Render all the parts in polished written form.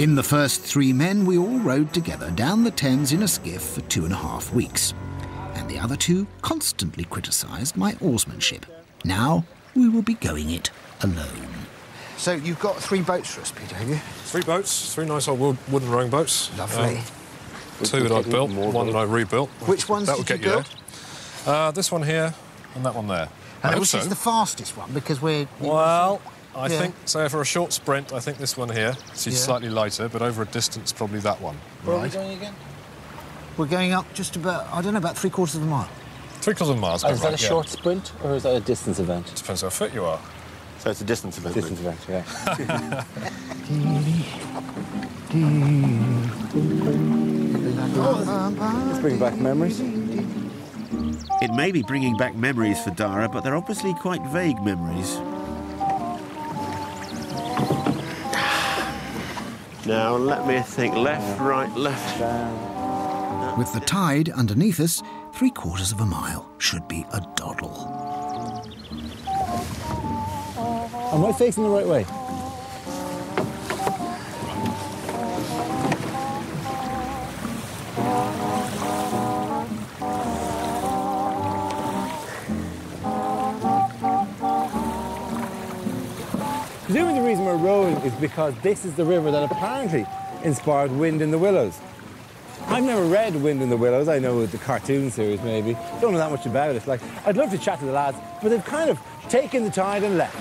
In the first 3 men, we all rowed together down the Thames in a skiff for 2.5 weeks. And the other 2 constantly criticised my oarsmanship. Now we will be going it alone. So you've got 3 boats for us, Peter, have you? 3 boats, 3 nice old wooden rowing boats. Lovely. 2 that I built, 1 that I rebuilt. Which ones did you build? This one here and that one there. And which is the fastest one? Because we're... Well, I think, so for a short sprint, I think this one here. She's slightly lighter, but over a distance, probably that one. Where are we going again? We're going up just about, I don't know, about 3/4 of a mile. 3/4 of a mile. Is that a short sprint, or is that a distance event? Depends how fit you are. So it's a distance event? Distance event, yeah. Let's bring back memories. It may be bringing back memories for Dara, but they're obviously quite vague memories. Now, let me think. Left, right, left. With the tide underneath us, 3/4 of a mile should be a doddle. Am I facing the right way? Presumably the reason we're rowing is because this is the river that apparently inspired Wind in the Willows. I've never read Wind in the Willows. I know the cartoon series, maybe. Don't know that much about it. Like, I'd love to chat to the lads, but they've kind of taken the tide and left.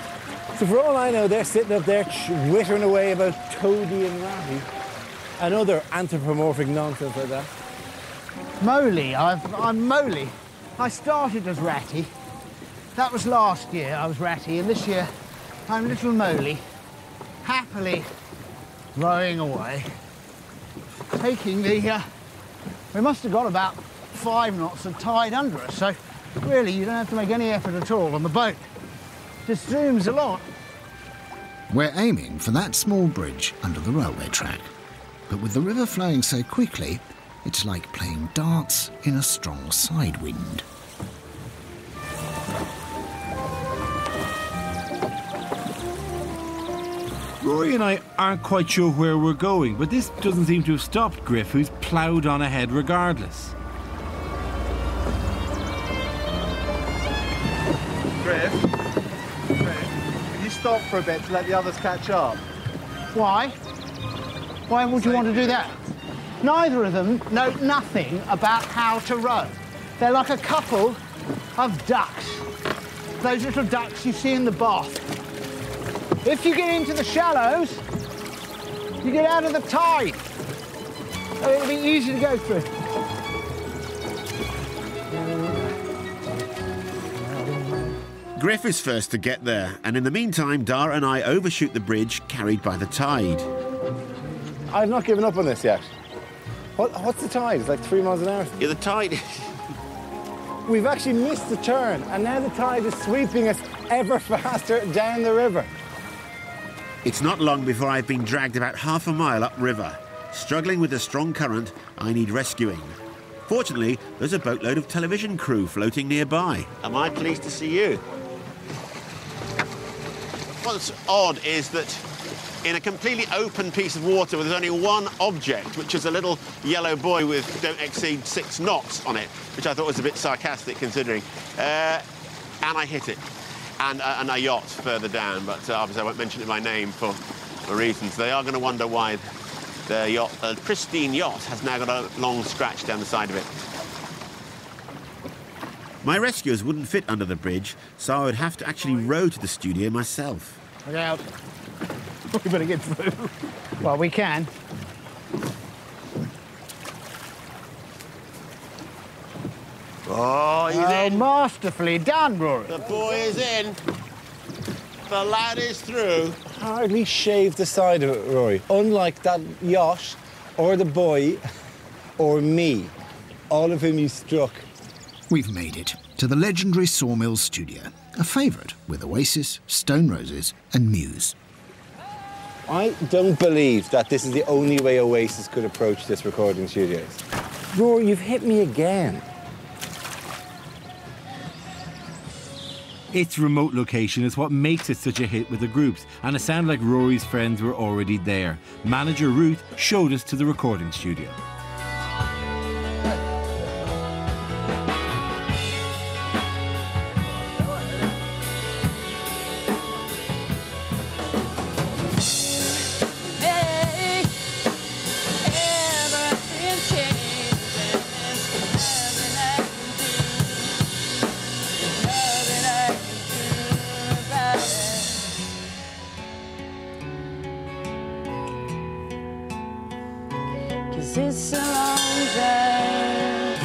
So for all I know, they're sitting up there wittering away about Toady and Ratty and other anthropomorphic nonsense like that. Moley, I'm Moley. I started as Ratty. That was last year, I was Ratty, and this year I'm little Moley, happily rowing away, taking the... we must have got about 5 knots of tide under us, so really you don't have to make any effort at all on the boat. Just zooms along. We're aiming for that small bridge under the railway track. But with the river flowing so quickly, it's like playing darts in a strong side wind. Rory and I aren't quite sure where we're going, but this doesn't seem to have stopped Griff, who's ploughed on ahead regardless. Griff, can you stop for a bit to let the others catch up? Why? Why would you want to do that? Neither of them know nothing about how to row. They're like a couple of ducks. Those little ducks you see in the bath. If you get into the shallows, you get out of the tide. So it'll be easy to go through. Griff is first to get there, and in the meantime, Dara and I overshoot the bridge carried by the tide. I've not given up on this yet. What's the tide? It's like 3 miles an hour. Yeah, the tide... We've actually missed the turn, and now the tide is sweeping us ever faster down the river. It's not long before I've been dragged about half a mile upriver. Struggling with a strong current, I need rescuing. Fortunately, there's a boatload of television crew floating nearby. Am I pleased to see you? What's odd is that in a completely open piece of water where there's only one object, which is a little yellow buoy with don't exceed 6 knots on it, which I thought was a bit sarcastic considering, and I hit it. And a yacht further down, but obviously I won't mention it by name for reasons. They are going to wonder why the yacht, a pristine yacht, has now got a long scratch down the side of it. My rescuers wouldn't fit under the bridge, so I would have to actually row to the studio myself. Look out. We better get through. Well, we can. Oh, he's in. Masterfully done, Rory. The boy is in. The lad is through. Hardly shaved the side of it, Rory. Unlike that yacht, or the boy, or me, all of whom you struck. We've made it to the legendary Sawmill studio, a favourite with Oasis, Stone Roses and Muse. I don't believe that this is the only way Oasis could approach this recording studios. Rory, you've hit me again. Its remote location is what makes it such a hit with the groups, and it sounded like Rory's friends were already there. Manager Ruth showed us to the recording studio. It's a long drive.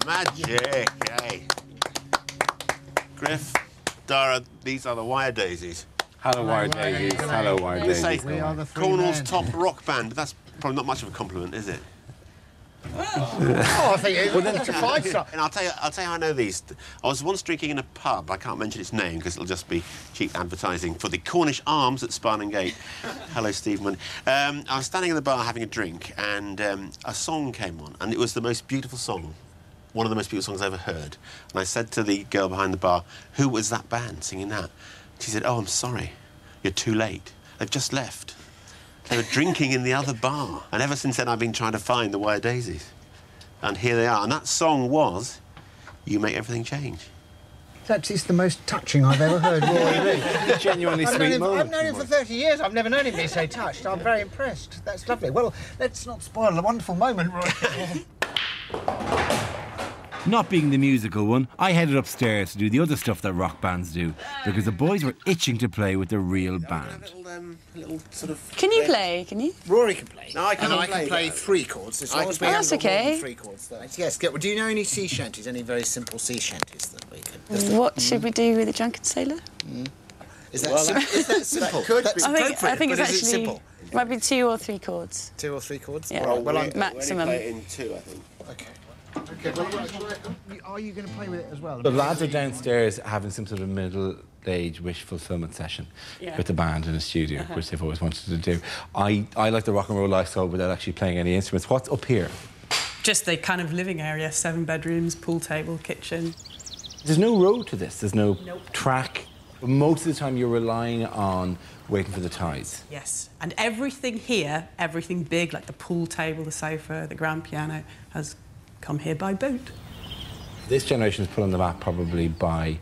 Magic, eh? Griff, Dara, these are the Wire Daisies. Hello, Wire Daisies. Hello, Wire Let's say Daisies. We are the three Cornwall's men. top rock band. That's probably not much of a compliment, is it? Oh, I think it's a five-star. And I'll tell you how I know these. I was once drinking in a pub. I can't mention its name because it'll just be cheap advertising for the Cornish Arms at Spartan Gate. Hello, Stephen. I was standing in the bar having a drink, and a song came on, and it was the most beautiful song, one of the most beautiful songs I ever heard. And I said to the girl behind the bar, "Who was that band singing that?" She said, "Oh, I'm sorry, you're too late. They've just left. They were drinking in the other bar." And ever since then, I've been trying to find the Wire Daisies. And here they are. And that song was "You Make Everything Change." It's the most touching I've ever heard Rory be. Genuinely sweet moment. I've known him for 30 years. I've never known him be so touched. I'm very impressed. That's lovely. Well, let's not spoil the wonderful moment, Rory. Not being the musical one, I headed upstairs to do the other stuff that rock bands do, because the boys were itching to play with the real band. Little sort of... Can you play? Can you? Rory can play. No, I can't and I play can play that. 3 chords. As long as we Oh, haven't that's got more than okay. 3 chords. Yes. Well, do you know any sea shanties? Any very simple sea shanties that we can? What should we do with the drunken sailor? Is that simple? That's I think it's but is it actually simple. it might be 2 or 3 chords. 2 or 3 chords. Yeah. Well, well, Maximum. We only play it in 2, I think. okay. Okay. Well, are you going to play with it as well? The lads are downstairs having some sort of middle-age wish fulfillment session with the band in a studio, which they've always wanted to do. I like the rock and roll lifestyle without actually playing any instruments. What's up here? Just the kind of living area, 7 bedrooms, pool table, kitchen. There's no road to this. There's no track. Most of the time you're relying on waiting for the tides. Yes. And everything here, everything big, like the pool table, the sofa, the grand piano, has come here by boat. This generation is put on the map probably by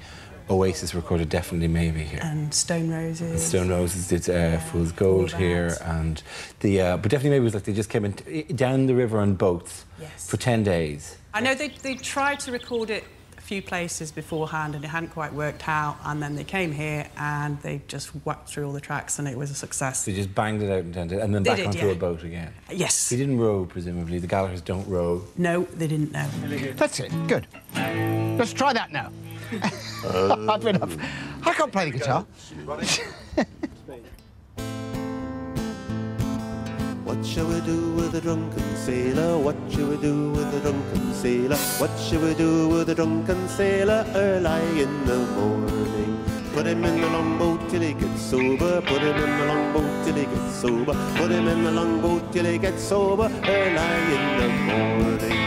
Oasis recorded Definitely Maybe here. And Stone Roses. Stone Roses did Fool's Gold here, and the but Definitely Maybe was like they just came in down the river on boats for 10 days. I know they tried to record it a few places beforehand and it hadn't quite worked out, and then they came here and they just whacked through all the tracks and it was a success. They just banged it out in 10 days and then back onto a boat again. Yes. They didn't row, presumably. The Gallaghers don't row. No, they didn't know. That's it. Good. Let's try that now. I've been up. I can't play the guitar. What shall we do with a drunken sailor? What shall we do with a drunken sailor? What shall we do with a drunken sailor early in the morning? Put him in the longboat till he gets sober. Put him in the longboat till he gets sober. Put him in the longboat till he gets sober early in the morning.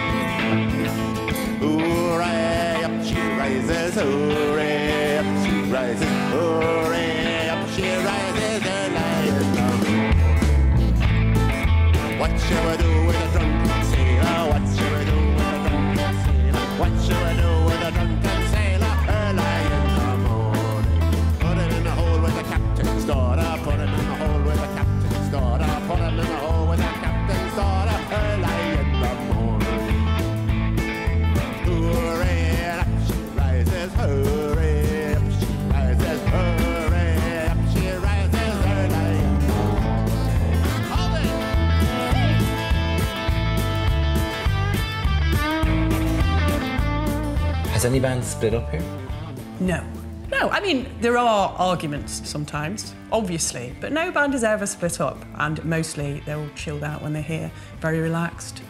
Hooray, up she rises, hooray, up she rises, hooray, up she rises early in the morning. What shall we do with a drunken sailor? What shall we do with a drunken sailor? What shall we do with a drunken sailor early in the morning? Put him in the hole with the captain's daughter. Put him in the hole with the captain's daughter. Put him in the hole with the captain's daughter early in the morning. Hooray, up she rises, hooray, up she rises, hooray, up she rises early in the morning. Hold it! Has any band split up here? No. No, I mean, there are arguments sometimes, obviously, but no band has ever split up, and mostly they're all chilled out when they're here, very relaxed.